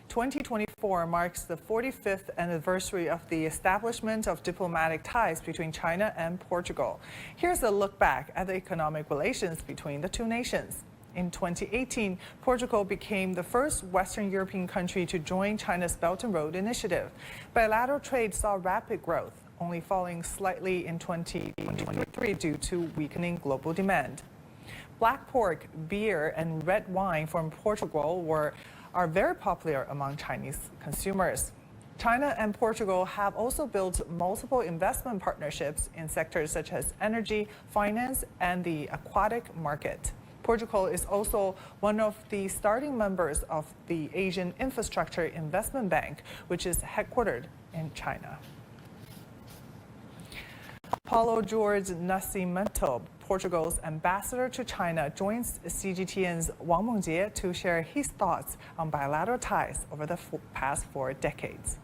2024 marks the 45th anniversary of the establishment of diplomatic ties between China and Portugal. Here's a look back at the economic relations between the two nations. In 2018, Portugal became the first Western European country to join China's Belt and Road Initiative. Bilateral trade saw rapid growth, only falling slightly in 2023 due to weakening global demand. Black pork, beer, and red wine from Portugal are very popular among Chinese consumers. China and Portugal have also built multiple investment partnerships in sectors such as energy, finance, and the aquatic market. Portugal is also one of the starting members of the Asian Infrastructure Investment Bank, which is headquartered in China. Paulo Jorge Nascimento, Portugal's ambassador to China, joins CGTN's Wang Mengjie to share his thoughts on bilateral ties over the past 4 decades.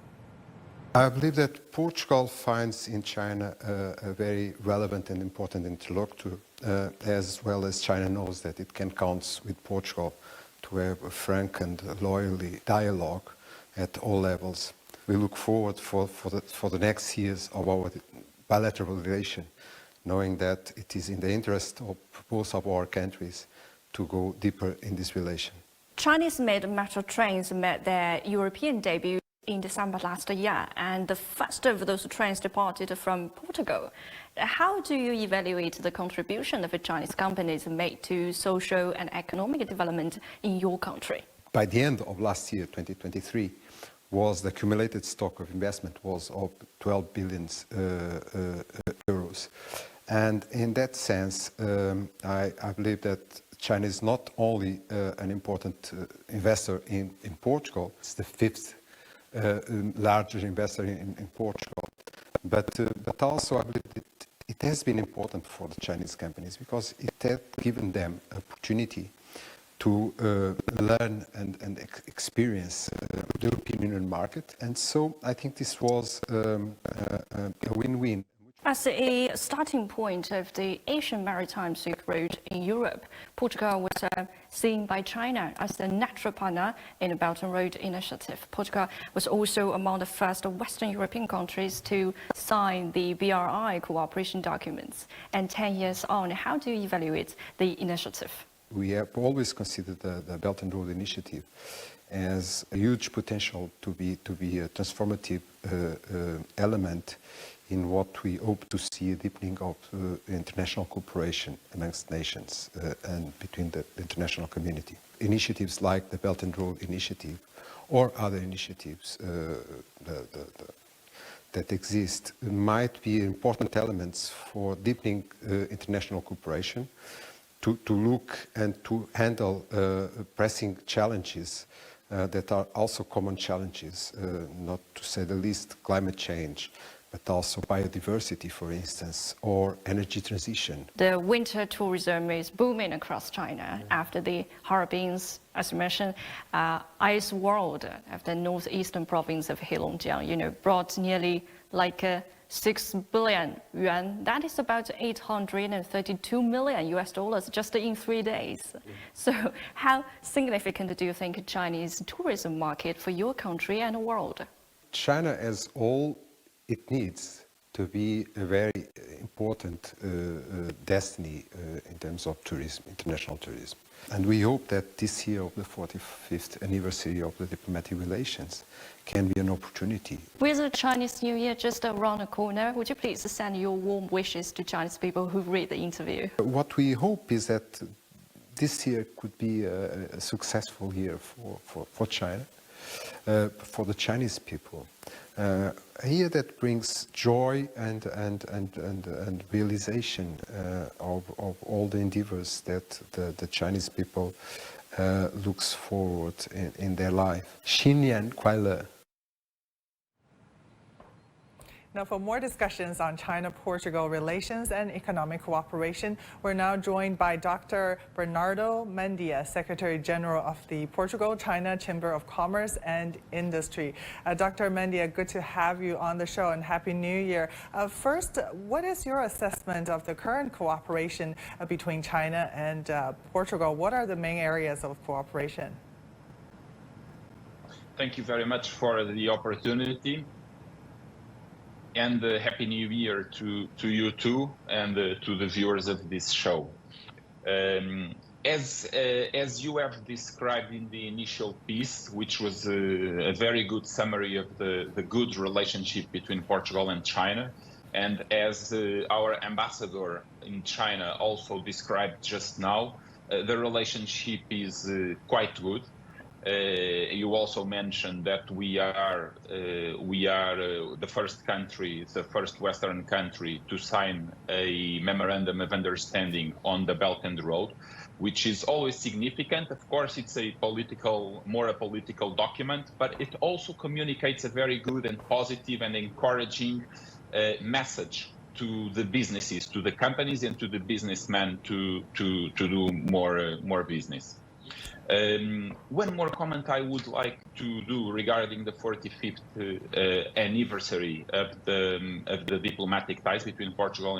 I believe that Portugal finds in China a very relevant and important interlocutor, as well as China knows that it can count with Portugal to have a frank and loyally dialogue at all levels. We look forward for the next years of our bilateral relation, knowing that it is in the interest of both of our countries to go deeper in this relation. Chinese-made metro trains made their European debut in December last year, and the first of those trains departed from Portugal. How do you evaluate the contribution of Chinese companies made to social and economic development in your country? By the end of last year, 2023, the accumulated stock of investment was of 12 billion euros. And in that sense, I believe that China is not only an important investor in Portugal, it's the 5th largest investor in Portugal, but also I believe it has been important for the Chinese companies because it has given them opportunity to learn and experience the European Union market, and so I think this was a win-win. As a starting point of the Asian Maritime Silk Road in Europe, Portugal was seen by China as the natural partner in the Belt and Road Initiative. Portugal was also among the first Western European countries to sign the BRI cooperation documents. And 10 years on, how do you evaluate the initiative? We have always considered the Belt and Road Initiative as a huge potential to be a transformative element in what we hope to see a deepening of international cooperation amongst nations and between the international community. Initiatives like the Belt and Road Initiative or other initiatives that exist might be important elements for deepening international cooperation, to look and to handle pressing challenges that are also common challenges, not to say the least climate change, but also biodiversity, for instance, or energy transition. The winter tourism is booming across China after the Harbin's, as you mentioned, ice world of the northeastern province of Heilongjiang, brought nearly like 6 billion yuan. That is about $832 million US just in 3 days. So how significant do you think Chinese tourism market for your country and the world? China has all it needs to be a very important destiny in terms of tourism, international tourism. And we hope that this year of the 45th anniversary of the diplomatic relations can be an opportunity. With the Chinese New Year just around the corner, would you please send your warm wishes to Chinese people who read the interview? What we hope is that this year could be a successful year for China, for the Chinese people. A year that brings joy and realization of all the endeavors that the Chinese people looks forward in their life. Xinyan Kuai. Now, for more discussions on China-Portugal relations and economic cooperation, we're now joined by Dr. Bernardo Mendia, Secretary-General of the Portugal-China Chamber of Commerce and Industry. Dr. Mendia, good to have you on the show, and Happy New Year. First, what is your assessment of the current cooperation between China and Portugal? What are the main areas of cooperation? Thank you very much for the opportunity. And Happy New Year to you too, and to the viewers of this show. As you have described in the initial piece, which was a very good summary of the good relationship between Portugal and China, and as our ambassador in China also described just now, the relationship is quite good. You also mentioned that we are the first country, the first Western country to sign a memorandum of understanding on the Belt and Road, which is always significant. Of course, it's more a political document, but it also communicates a very good and positive and encouraging message to the businesses, to the companies, and to the businessmen to do more business. One more comment I would like to do regarding the 45th anniversary of the diplomatic ties between Portugal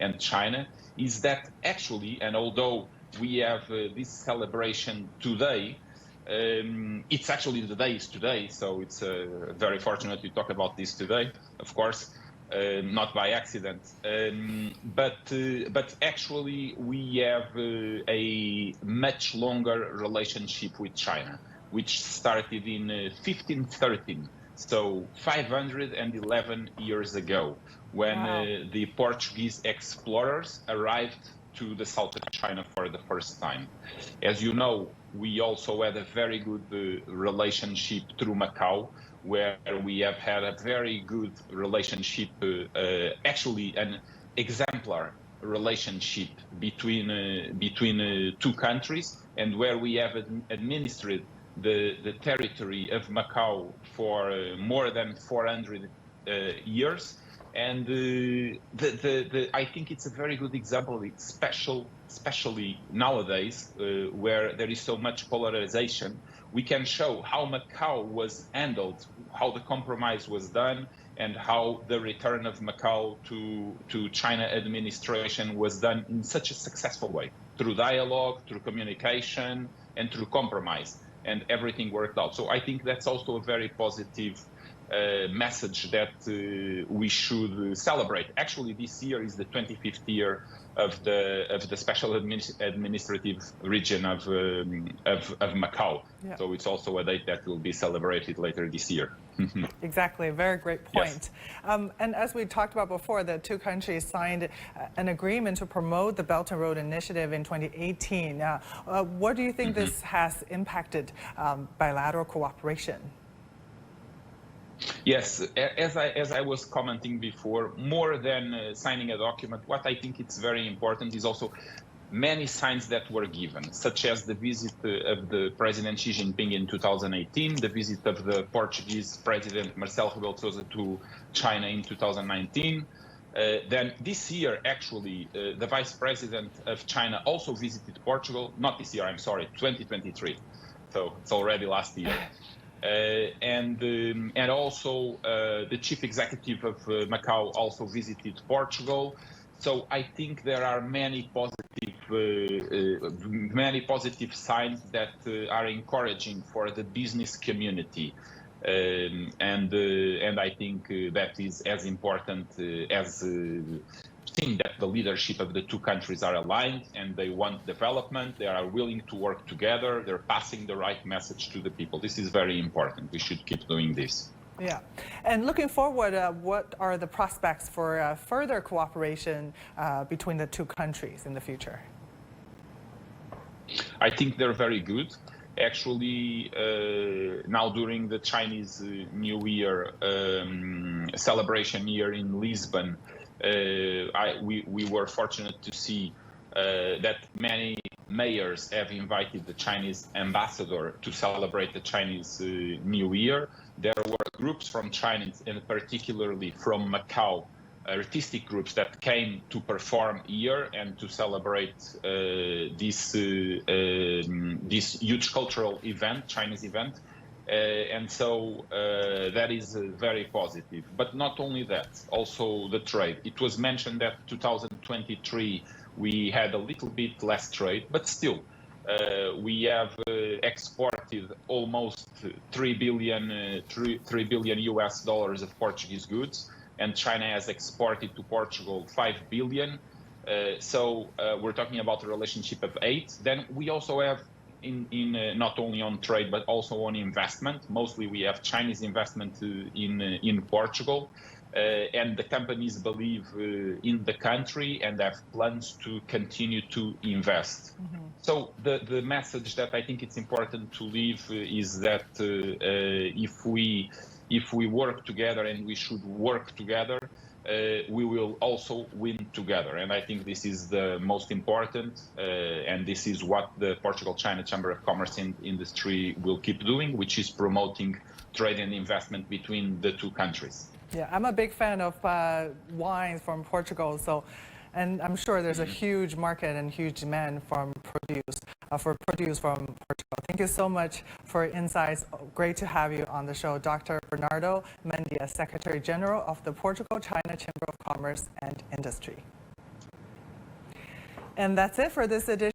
and China is that actually, and although we have this celebration today, it's actually the day is today, so it's very fortunate to talk about this today, of course. Not by accident, but actually we have a much longer relationship with China, which started in 1513, so 511 years ago, when the Portuguese explorers arrived to the south of China for the first time. As you know, we also had a very good relationship through Macau, where we have had a very good relationship, actually an exemplar relationship between two countries, and where we have administered the territory of Macau for more than 400 years. And I think it's a very good example. It's special, especially nowadays, where there is so much polarization. We can show how Macau was handled, how the compromise was done, and how the return of Macau to China administration was done in such a successful way, through dialogue, through communication, and through compromise, and everything worked out. So I think that's also a very positive message that we should celebrate. Actually, this year is the 25th year of the special administrative region of Macau. Yeah. So it's also a date that will be celebrated later this year. Exactly, a very great point. Yes. And as we talked about before, the two countries signed an agreement to promote the Belt and Road Initiative in 2018. What do you think this has impacted bilateral cooperation? Yes, as I was commenting before, more than signing a document, what I think it's very important is also many signs that were given, such as the visit of the President Xi Jinping in 2018, the visit of the Portuguese President Marcelo Rebelo de Sousa to China in 2019. Then this year, actually, the Vice President of China also visited Portugal. Not this year, I'm sorry, 2023. So it's already last year. And also the chief executive of Macau also visited Portugal. So I think there are many positive signs that are encouraging for the business community, and I think that is as important as seeing that the leadership of the two countries are aligned and they want development, they are willing to work together, they're passing the right message to the people. This is very important. We should keep doing this. Yeah. And looking forward, what are the prospects for further cooperation between the two countries in the future? I think they're very good. Actually, now during the Chinese New Year celebration year in Lisbon, we were fortunate to see that many mayors have invited the Chinese ambassador to celebrate the Chinese New Year. There were groups from China, and particularly from Macau, artistic groups that came to perform here and to celebrate this huge cultural event, Chinese event. And so that is very positive. But not only that, also the trade. It was mentioned that 2023 we had a little bit less trade, but still We have exported almost 3 billion US dollars of Portuguese goods, and China has exported to Portugal 5 billion. So we're talking about a relationship of 8. Then we also have not only on trade but also on investment. Mostly we have Chinese investment in Portugal, and the companies believe in the country and have plans to continue to invest. So the message that I think it's important to leave is that if we work together, and we should work together, we will also win together. And I think this is the most important, and this is what the Portugal-China Chamber of Commerce and Industry will keep doing, which is promoting trade and investment between the two countries. Yeah, I'm a big fan of wines from Portugal, and I'm sure there's a huge market and huge demand for produce from Portugal. Thank you so much for insights. Great to have you on the show, Dr. Bernardo Mendia, Secretary General of the Portugal-China Chamber of Commerce and Industry. And that's it for this edition.